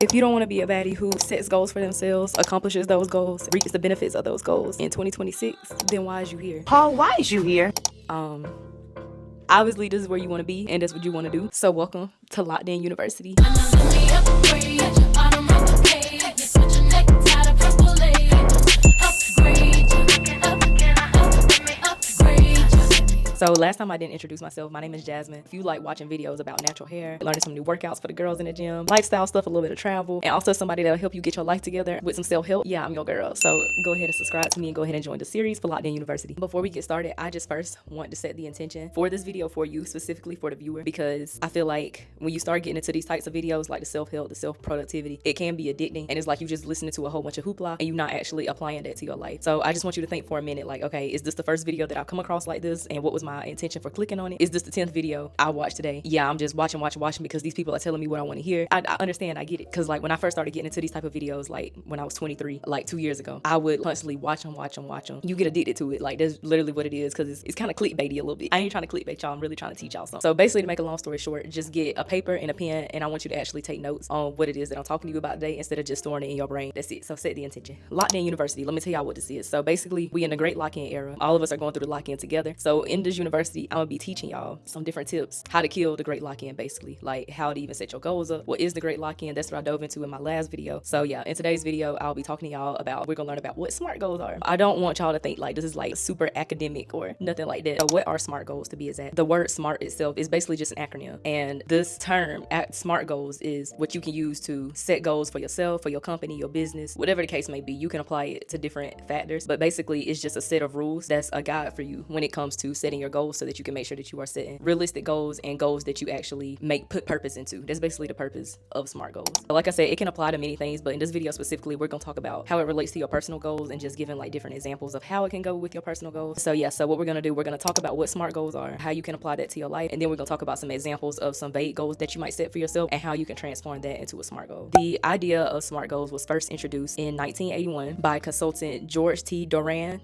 If you don't want to be a baddie who sets goals for themselves, accomplishes those goals, reaps the benefits of those goals in 2026, then why is you here? Paul, why is you here? Obviously this is where you want to be and that's what you want to do. So welcome to Locked In University. So last time I didn't introduce myself. My name is Jasmine. If you like watching videos about natural hair, learning some new workouts for the girls in the gym, lifestyle stuff, a little bit of travel, and also somebody that'll help you get your life together with some self-help, yeah, I'm your girl. So go ahead and subscribe to me and go ahead and join the series for Locked In University. Before we get started, I just first want to set the intention for this video for you, specifically for the viewer, because I feel like when you start getting into these types of videos, like the self-help, the self-productivity, it can be addicting, and it's like you just listening to a whole bunch of hoopla and you're not actually applying that to your life. So I just want you to think for a minute, like, okay, is this the first video that I've come across like this, and what was my intention for clicking on it? Is this the 10th video I watched today? Yeah, I'm just watching because these people are telling me what I want to hear. I understand, I get it, because like when I first started getting into these type of videos, like when I was 23, like 2 years ago, I would constantly watch them. You get addicted to it. Like that's literally what it is, because it's kind of clickbaity a little bit. I ain't trying to clickbait y'all, I'm really trying to teach y'all something. So basically, to make a long story short, just get a paper and a pen, and I want you to actually take notes on what it is that I'm talking to you about today instead of just storing it in your brain. That's it. So set the intention. Locked In University, let me tell y'all what this is. So basically, we in the great lock-in era. All of us are going through the lock-in together. So in this university, I'm gonna be teaching y'all some different tips, how to kill the great lock-in, basically, like how to even set your goals up. What is the great lock-in? That's what I dove into in my last video. So yeah, in today's video, I'll be talking to y'all about, we're gonna learn about what SMART goals are. I don't want y'all to think like this is like super academic or nothing like that. So what are SMART goals, to be exact? The word SMART itself is basically just an acronym, and this term SMART goals is what you can use to set goals for yourself, for your company, your business, whatever the case may be. You can apply it to different factors, but basically it's just a set of rules that's a guide for you when it comes to setting your goals, so that you can make sure that you are setting realistic goals and goals that you actually put purpose into. That's basically the purpose of SMART goals. Like I said, it can apply to many things, but in this video specifically, we're gonna talk about how it relates to your personal goals and just giving like different examples of how it can go with your personal goals. So yeah, so what we're gonna do, we're gonna talk about what SMART goals are, how you can apply that to your life, and then we're gonna talk about some examples of some vague goals that you might set for yourself and how you can transform that into a SMART goal. The idea of SMART goals was first introduced in 1981 by consultant George T. Doran,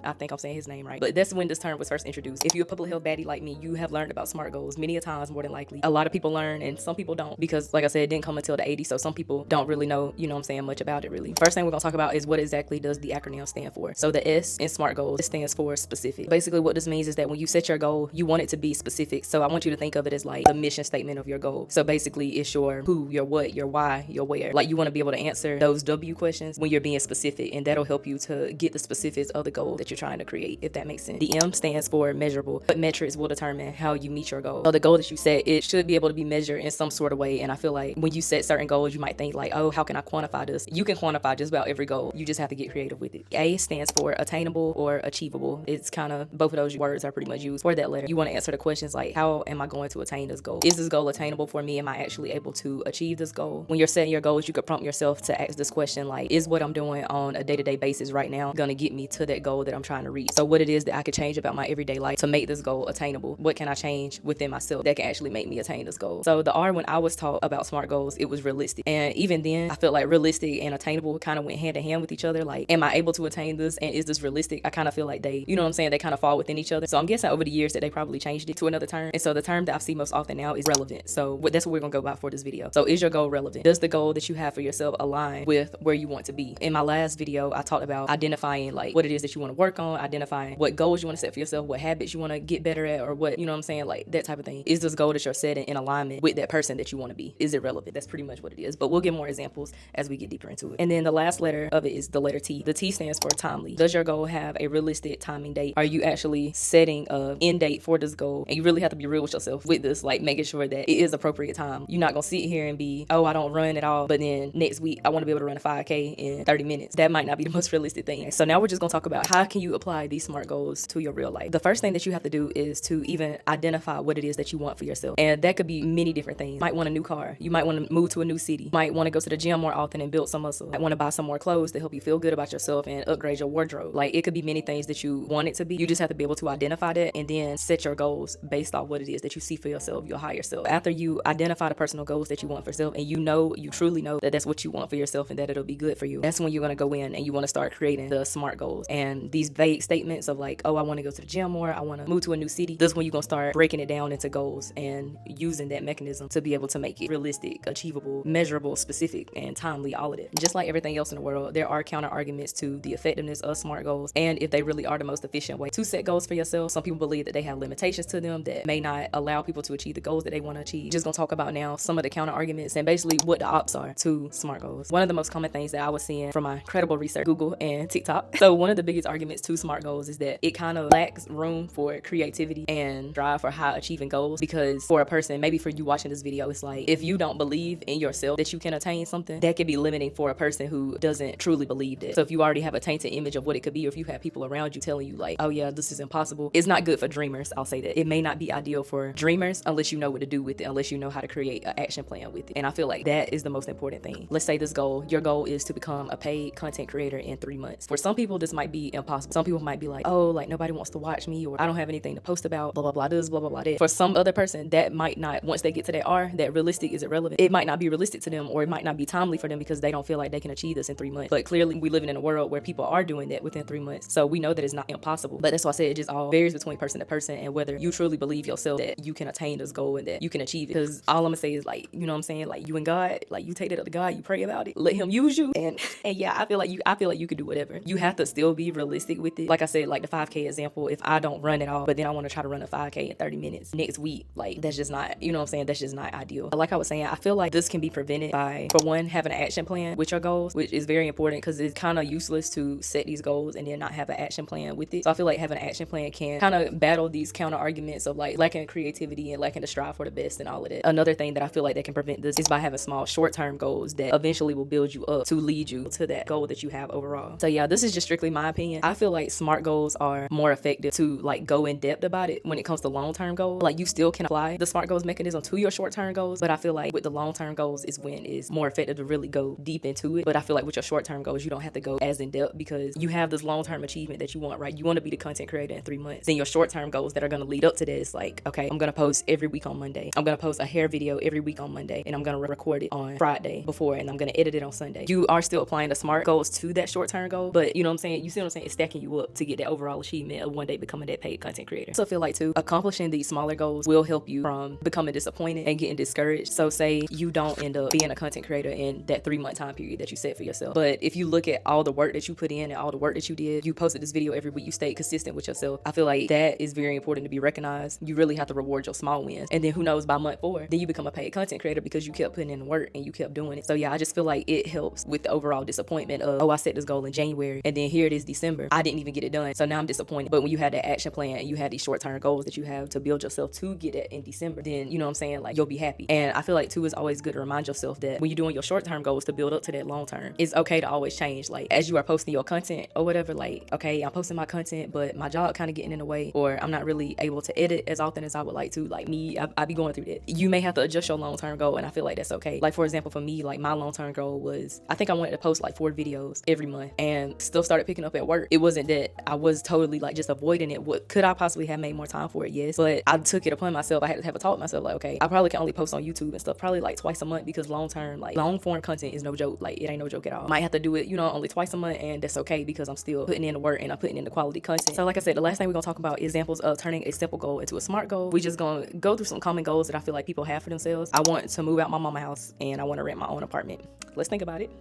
I think I'm saying his name right, but that's when this term was first introduced. If you're a public health baddie like me, you have learned about SMART goals many a times, more than likely. A lot of people learn and some people don't, because like I said, it didn't come until the 80s, so some people don't really know, you know what I'm saying, much about it really. First thing we're gonna talk about is what exactly does the acronym stand for. So the S in SMART goals, it stands for specific. Basically what this means is that when you set your goal, you want it to be specific. So I want you to think of it as like the mission statement of your goal. So basically it's your who, your what, your why, your where. Like you want to be able to answer those W questions when you're being specific, and that'll help you to get the specifics of the goal that you're trying to create, if that makes sense. The M stands for measurable. What metrics will determine how you meet your goal. So the goal that you set, it should be able to be measured in some sort of way. And I feel like when you set certain goals, you might think like, oh, how can I quantify this? You can quantify just about every goal. You just have to get creative with it. A stands for attainable or achievable. It's kind of, both of those words are pretty much used for that letter. You want to answer the questions like, how am I going to attain this goal? Is this goal attainable for me? Am I actually able to achieve this goal? When you're setting your goals, you could prompt yourself to ask this question like, is what I'm doing on a day-to-day basis right now gonna get me to that goal that I'm trying to reach? So what it is that I could change about my everyday life to make this goal attainable? What can I change within myself that can actually make me attain this goal? So the R, when I was taught about SMART goals, it was realistic. And even then, I felt like realistic and attainable kind of went hand in hand with each other. Like, am I able to attain this? And is this realistic? I kind of feel like they, you know what I'm saying, they kind of fall within each other. So I'm guessing over the years that they probably changed it to another term. And so the term that I see most often now is relevant. So that's what we're gonna go by for this video. So is your goal relevant? Does the goal that you have for yourself align with where you want to be? In my last video, I talked about identifying like what it is that you want to work on, identifying what goals you want to set for yourself, what habits you want to get better at, or what, you know what I'm saying, like that type of thing. Is this goal that you're setting in alignment with that person that you want to be? Is it relevant? That's pretty much what it is, but we'll get more examples as we get deeper into it. And then the last letter of it is the letter T. The T stands for timely. Does your goal have a realistic timing date? Are you actually setting a end date for this goal? And you really have to be real with yourself with this, like making sure that it is appropriate time. You're not gonna sit here and be, oh, I don't run at all, but then next week I want to be able to run a 5K in 30 minutes. That might not be the most realistic thing. So now we're just gonna talk about how can you apply these SMART goals to your real life. The first thing that you have to do is to even identify what it is that you want for yourself, and that could be many different things. You might want a new car. You might want to move to a new city. You might want to go to the gym more often and build some muscle. You might want to buy some more clothes to help you feel good about yourself and upgrade your wardrobe. Like it could be many things that you want it to be. You just have to be able to identify that and then set your goals based off what it is that you see for yourself, your higher self. After you identify the personal goals that you want for yourself, and you truly know that that's what you want for yourself and that it'll be good for you, that's when you're going to go in and you want to start creating the SMART goals. And these vague statements of like, oh, I want to go to the gym more, I want to move to a new city, this is when you're gonna start breaking it down into goals and using that mechanism to be able to make it realistic, achievable, measurable, specific, and timely, all of it. Just like everything else in the world, there are counter arguments to the effectiveness of SMART goals and if they really are the most efficient way to set goals for yourself. Some people believe that they have limitations to them that may not allow people to achieve the goals that they want to achieve. Just gonna talk about now some of the counter arguments and basically what the ops are to SMART goals. One of the most common things that I was seeing from my credible research, Google and TikTok. So one of the biggest arguments to SMART goals is that it kind of lacks room for creativity and drive for high achieving goals, because for a person, maybe for you watching this video, it's like if you don't believe in yourself that you can attain something, that can be limiting for a person who doesn't truly believe it. So if you already have a tainted image of what it could be, or if you have people around you telling you like, oh yeah, this is impossible, it's not good for dreamers. I'll say that it may not be ideal for dreamers unless you know what to do with it, unless you know how to create an action plan with it. And I feel like that is the most important thing. Let's say this goal, your goal is to become a paid content creator in 3 months. For some people, this might be impossible. Some people might be like, oh, like nobody wants to watch me, or I don't have anything to post about, blah, blah, blah, this, blah, blah, blah, that. For some other person, that might not, once they get to that R, that realistic is irrelevant. It might not be realistic to them, or it might not be timely for them because they don't feel like they can achieve this in 3 months. But clearly we living in a world where people are doing that within 3 months. So we know that it's not impossible. But that's why I said it just all varies between person to person and whether you truly believe yourself that you can attain this goal and that you can achieve it. Because all I'm gonna say is like, you know what I'm saying? Like you and God, like you take it up to God, you pray about it, let him use you. And yeah, I feel like you could do whatever. You have to still be realistic with it. Like I said, like the 5K example, if I don't run at all, but then I want to try to run a 5K in 30 minutes next week, like that's just not, you know what I'm saying? That's just not ideal. Like I was saying, I feel like this can be prevented by, for one, having an action plan with your goals, which is very important because it's kind of useless to set these goals and then not have an action plan with it. So I feel like having an action plan can kind of battle these counter arguments of like lacking creativity and lacking to strive for the best and all of that. Another thing that I feel like that can prevent this is by having small short-term goals that eventually will build you up to lead you to that goal that you have overall. So yeah, this is just strictly my opinion. I feel like SMART goals are more effective to like go in depth about it when it comes to long-term goals. Like you still can apply the SMART goals mechanism to your short-term goals, but I feel like with the long-term goals is when it's more effective to really go deep into it. But I feel like with your short-term goals, you don't have to go as in depth because you have this long-term achievement that you want, right? You want to be the content creator in 3 months. Then your short-term goals that are going to lead up to that is like, okay, I'm going to post every week on Monday. I'm going to post a hair video every week on Monday, and I'm going to record it on Friday before, and I'm going to edit it on Sunday. You are still applying the SMART goals to that short-term goal, but you know what I'm saying? You see what I'm saying? It's stacking you up to get that overall achievement of one day becoming that paid content creator. So I feel like too, accomplishing these smaller goals will help you from becoming disappointed and getting discouraged. So say you don't end up being a content creator in that 3 month time period that you set for yourself. But if you look at all the work that you put in and all the work that you did, you posted this video every week, you stayed consistent with yourself. I feel like that is very important to be recognized. You really have to reward your small wins. And then who knows, by month 4, then you become a paid content creator because you kept putting in the work and you kept doing it. So yeah, I just feel like it helps with the overall disappointment of, oh, I set this goal in January and then here it is December. I didn't even get it done. So now I'm disappointed. But when you had that action plan and you had these short-term goals that you have to build yourself to get it in December, then you know what I'm saying? Like you'll be happy. And I feel like too, it's always good to remind yourself that when you're doing your short-term goals to build up to that long-term, it's okay to always change. Like as you are posting your content or whatever, like, okay, I'm posting my content, but my job kind of getting in the way, or I'm not really able to edit as often as I would like to. Like me, I be going through that. You may have to adjust your long-term goal, and I feel like that's okay. Like for example, for me, like my long-term goal was, I think I wanted to post like 4 videos every month, and stuff started picking up at work. It wasn't that I was totally like just avoiding it. What could I possibly have made more time for it? Yes, but I took it upon myself. I had to have a talk with myself, like, okay, I probably can only post on YouTube and stuff probably like twice a month, because long-term, like long-form content is no joke. Like it ain't no joke at all. Might have to do it, you know, only twice a month, and that's okay because I'm still putting in the work and I'm putting in the quality content. So like I said, the last thing we're gonna talk about is examples of turning a simple goal into a SMART goal. We just gonna go through some common goals that I feel like people have for themselves. I want to move out my mama house and I want to rent my own apartment. Let's think about it.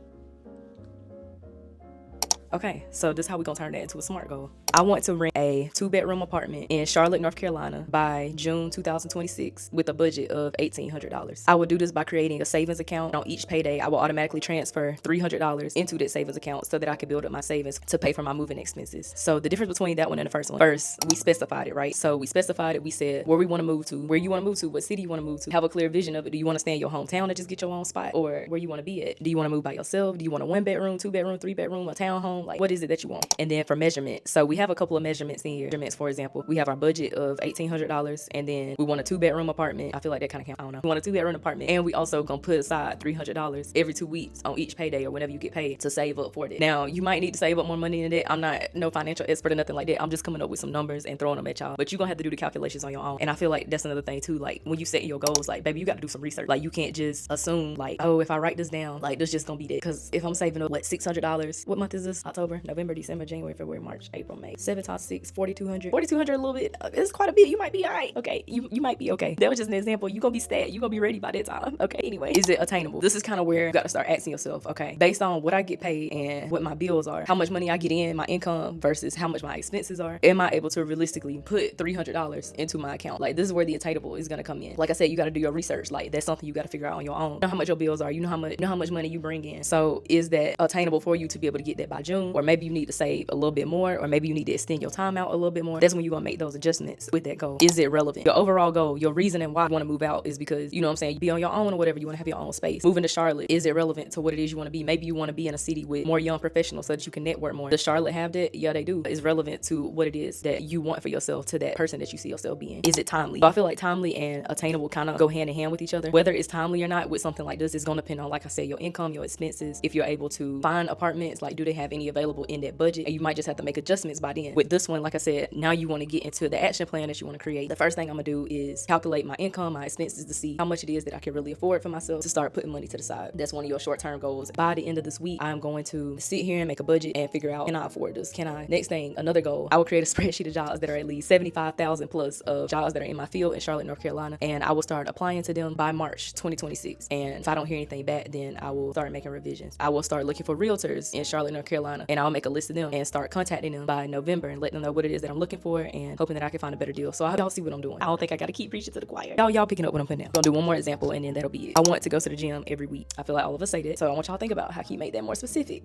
Okay, so this is how we're gonna turn that into a SMART goal. I want to rent a 2-bedroom apartment in Charlotte, North Carolina by June 2026 with a budget of $1,800. I will do this by creating a savings account. On each payday, I will automatically transfer $300 into that savings account so that I can build up my savings to pay for my moving expenses. So the difference between that one and the first one, first, we specified it, right? So we specified it, we said where we want to move to, where you want to move to, what city you want to move to, have a clear vision of it. Do you want to stay in your hometown and just get your own spot, or where you want to be at? Do you want to move by yourself? Do you want a 1-bedroom, 2-bedroom, 3-bedroom, a townhome? Like what is it that you want? And then for measurement, so we have a couple of measurements in here. Measurements, for example, we have our budget of $1,800, and then we want a 2-bedroom apartment. I feel like that kind of counts. I don't know. We want a 2-bedroom apartment, and we also gonna put aside $300 every 2 weeks on each payday or whenever you get paid to save up for it. Now you might need to save up more money than that. I'm not no financial expert or nothing like that. I'm just coming up with some numbers and throwing them at y'all. But you're gonna have to do the calculations on your own. And I feel like that's another thing too. Like when you set your goals, like baby, you got to do some research. Like you can't just assume like, oh, if I write this down, like this just gonna be that. Because if I'm saving up like $600, what month is this? October, November, December, January, February, March, April, May. like 7 times 6, 4,200. 4,200 a little bit. It's quite a bit. You might be all right. Okay, you might be okay. That was just an example. You're gonna be stat. You're gonna be ready by that time. Okay, anyway, is it attainable? This is kind of where you gotta start asking yourself, okay, based on what I get paid and what my bills are, how much money I get in, my income versus how much my expenses are, am I able to realistically put $300 into my account? Like, this is where the attainable is gonna come in. Like I said, you gotta do your research. Like, that's something you gotta figure out on your own. You know how much your bills are. You know how much money you bring in. So is that attainable for you to be able to get that by June? Or maybe you need to save a little bit more, or maybe you need to extend your time out a little bit more. That's when you're gonna make those adjustments with that goal. Is it relevant? Your overall goal, your reasoning why you want to move out is because, you know what I'm saying, you be on your own or whatever, you want to have your own space. Moving to Charlotte, is it relevant to what it is you want to be? Maybe you want to be in a city with more young professionals so that you can network more. Does Charlotte have that? Yeah, they do. It's relevant to what it is that you want for yourself, to that person that you see yourself being. Is it timely? So I feel like timely and attainable kind of go hand in hand with each other. Whether it's timely or not with something like this is going to depend on, like I said, your income, your expenses. If you're able to find apartments, like, do they have any available in that budget? And you might just have to make adjustments by then. With this one, like I said, now you want to get into the action plan that you want to create. The first thing I'm gonna do is calculate my income, my expenses, to see how much it is that I can really afford for myself, to start putting money to the side. That's one of your short-term goals. By the end of this week, I'm going to sit here and make a budget and figure out, can I afford this? Can I? Next thing, another goal, I will create a spreadsheet of jobs that are at least 75,000 plus of jobs that are in my field in Charlotte, North Carolina, and I will start applying to them by March 2026. And if I don't hear anything back, then I will start making revisions. I will start looking for realtors in Charlotte, North Carolina, and I'll make a list of them and start contacting them by November and letting them know what it is that I'm looking for and hoping that I can find a better deal. So y'all see what I'm doing. I don't think I gotta keep preaching to the choir. Y'all picking up what I'm putting out. Gonna do one more example and then that'll be it. I want to go to the gym every week. I feel like all of us say that. So I want y'all to think about, how can you make that more specific?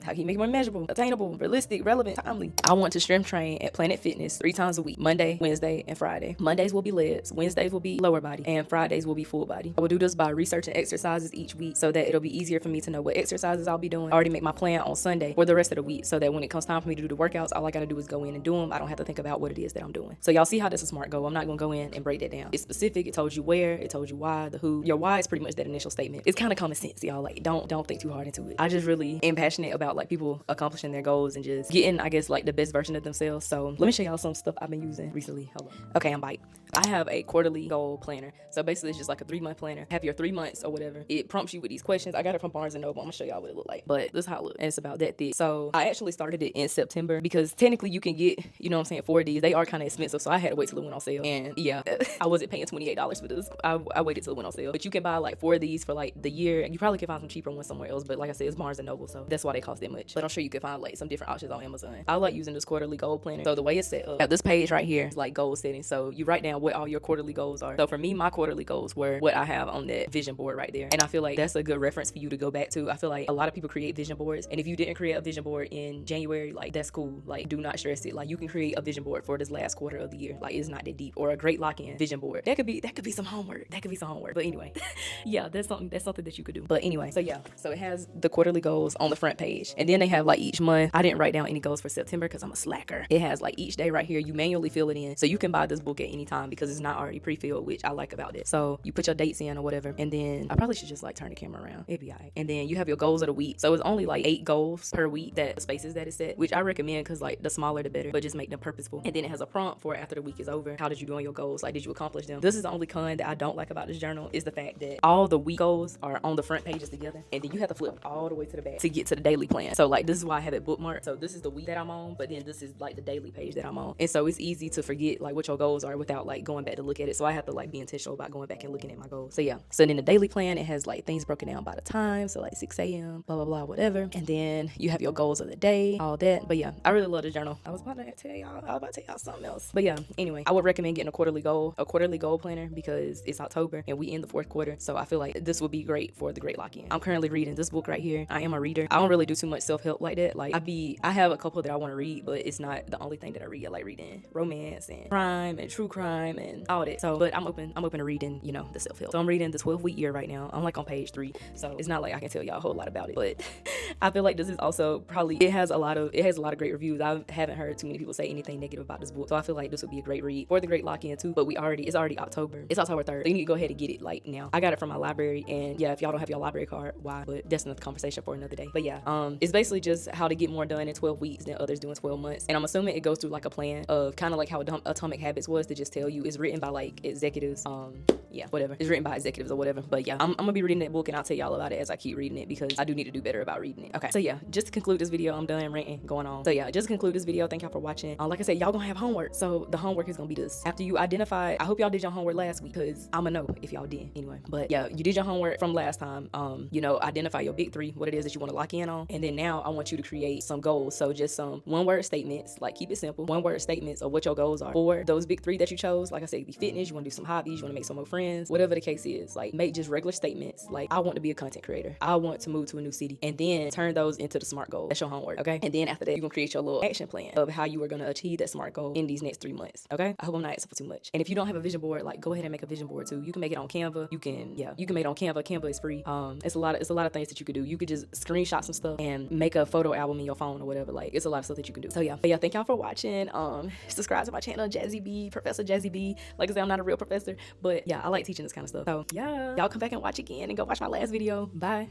How can you make it more measurable, attainable, realistic, relevant, timely? I want to strength train at Planet Fitness 3 times a week, Monday, Wednesday, and Friday. Mondays will be legs, Wednesdays will be lower body, and Fridays will be full body. I will do this by researching exercises each week so that it'll be easier for me to know what exercises I'll be doing. I already make my plan on Sunday for the rest of the week so that when it comes time for me to do the workouts, all I gotta do is go in and do them. I don't have to think about what it is that I'm doing. So y'all see how this is a smart goal. I'm not gonna go in and break that down. It's specific. It told you where, it told you why, the who. Your why is pretty much that initial statement. It's kind of common sense, y'all. Like, don't think too hard into it. I just really am passionate about, like, people accomplishing their goals and just getting, I guess, like, the best version of themselves. So let me show y'all some stuff I've been using recently. Hold on. Okay, I'm back. I have a quarterly goal planner. So basically it's just like a 3-month planner. Have your 3 months or whatever. It prompts you with these questions. I got it from Barnes & Noble. I'm gonna show y'all what it look like. But this is how it looks. And it's about that thick. So I actually started it in September because technically you can get, you know what I'm saying, 4 of these. They are kind of expensive. So I had to wait till it went on sale. And yeah, I wasn't paying $28 for this. I waited till it went on sale. But you can buy like 4 of these for like the year. And you probably can find some cheaper ones somewhere else. But like I said, it's Barnes & Noble. So that's why they cost that much. But I'm sure you can find like some different options on Amazon. I like using this quarterly goal planner. So the way it's set up, this page right here is like goal setting. So you write down what all your quarterly goals are. So for me, my quarterly goals were what I have on that vision board right there. And I feel like that's a good reference for you to go back to. I feel like a lot of people create vision boards. And if you didn't create a vision board in January, like, that's cool. Like, do not stress it. Like, you can create a vision board for this last quarter of the year. Like, it's not that deep. Or a great lock-in vision board. That could be some homework. But anyway, yeah, that's something that you could do. But anyway, so yeah. So it has the quarterly goals on the front page. And then they have like each month. I didn't write down any goals for September because I'm a slacker. It has like each day right here. You manually fill it in. So you can buy this book at any time because it's not already pre-filled, which I like about it. So you put your dates in or whatever. And then I probably should just like turn the camera around. It'd be all right. And then you have your goals of the week. So it's only like 8 goals per week, that spaces that is set, which I recommend because like the smaller the better, but just make them purposeful. And then it has a prompt for after the week is over. How did you do on your goals? Like, did you accomplish them? This is the only con that I don't like about this journal, is the fact that all the week goals are on the front pages together. And then you have to flip all the way to the back to get to the daily plan. So like, this is why I have it bookmarked. So this is the week that I'm on, but then this is like the daily page that I'm on. And so it's easy to forget like what your goals are without like going back to look at it. So I have to like be intentional about going back and looking at my goals. So yeah. So then the daily plan, it has like things broken down by the time. So like 6 a.m., blah, blah, blah, whatever. And then you have your goals of the day, all that. But yeah, I really love this journal. I was about to tell y'all something else. But yeah, anyway, I would recommend getting a quarterly goal planner because it's October and we in the 4th quarter. So I feel like this would be great for the great lock-in. I'm currently reading this book right here. I am a reader. I don't really do too much self-help like that. Like I have a couple that I want to read, but it's not the only thing that I read. I like reading romance and crime and true crime and all that. So, but I'm open to reading, you know, the self-help. So I'm reading the 12-week year right now. I'm like on page 3. So it's not like I can tell y'all a whole lot about it, but I feel like this is also probably, it has a lot of great reviews. I haven't heard too many people say anything negative about this book. So I feel like this would be a great read for the great lock-in too. But it's already October. It's October 3rd. So you need to go ahead and get it like now. I got it from my library, and yeah, if y'all don't have your library card, why? But that's another conversation for another day. But yeah, it's basically just how to get more done in 12 weeks than others do in 12 months. And I'm assuming it goes through like a plan of kind of like how Atomic Habits was, to just tell you. It's written by like executives. Yeah, whatever. It's written by executives or whatever. But yeah, I'm gonna be reading that book, and I'll tell y'all about it as I keep reading it, because I do need to do better about reading it. Okay, so yeah, just to conclude this video, I'm done ranting, going on. So yeah, just to conclude this video, thank y'all for watching. Like I said, y'all gonna have homework. So the homework is gonna be this. After you identify, I hope y'all did your homework last week, because I'ma know if y'all did anyway. But yeah, you did your homework from last time. You know, identify your big 3, what it is that you want to lock in on. And then now I want you to create some goals. So just some one-word statements, like keep it simple. One-word statements of what your goals are for those big 3 that you chose. Like I said, be fitness, you want to do some hobbies, you want to make some more friends, whatever the case is. Like, make just regular statements. Like, I want to be a content creator. I want to move to a new city. And then turn those into the SMART goal. That's your homework, okay? And then after that, you're gonna create your little action plan of how you are gonna achieve that SMART goal in these next 3 months, okay? I hope I'm not asking for too much. And if you don't have a vision board, like, go ahead and make a vision board too. You can make it on Canva. You can make it on Canva. Canva is free. It's a lot of things that you could do. You could just screenshot some stuff and make a photo album in your phone or whatever. Like, it's a lot of stuff that you can do. So yeah, but yeah, thank y'all for watching. Subscribe to my channel, Jazzy B, Professor Jazzy B. Like I said, I'm not a real professor, but yeah, I like teaching this kind of stuff. So yeah, y'all come back and watch again and go watch my last video. Bye.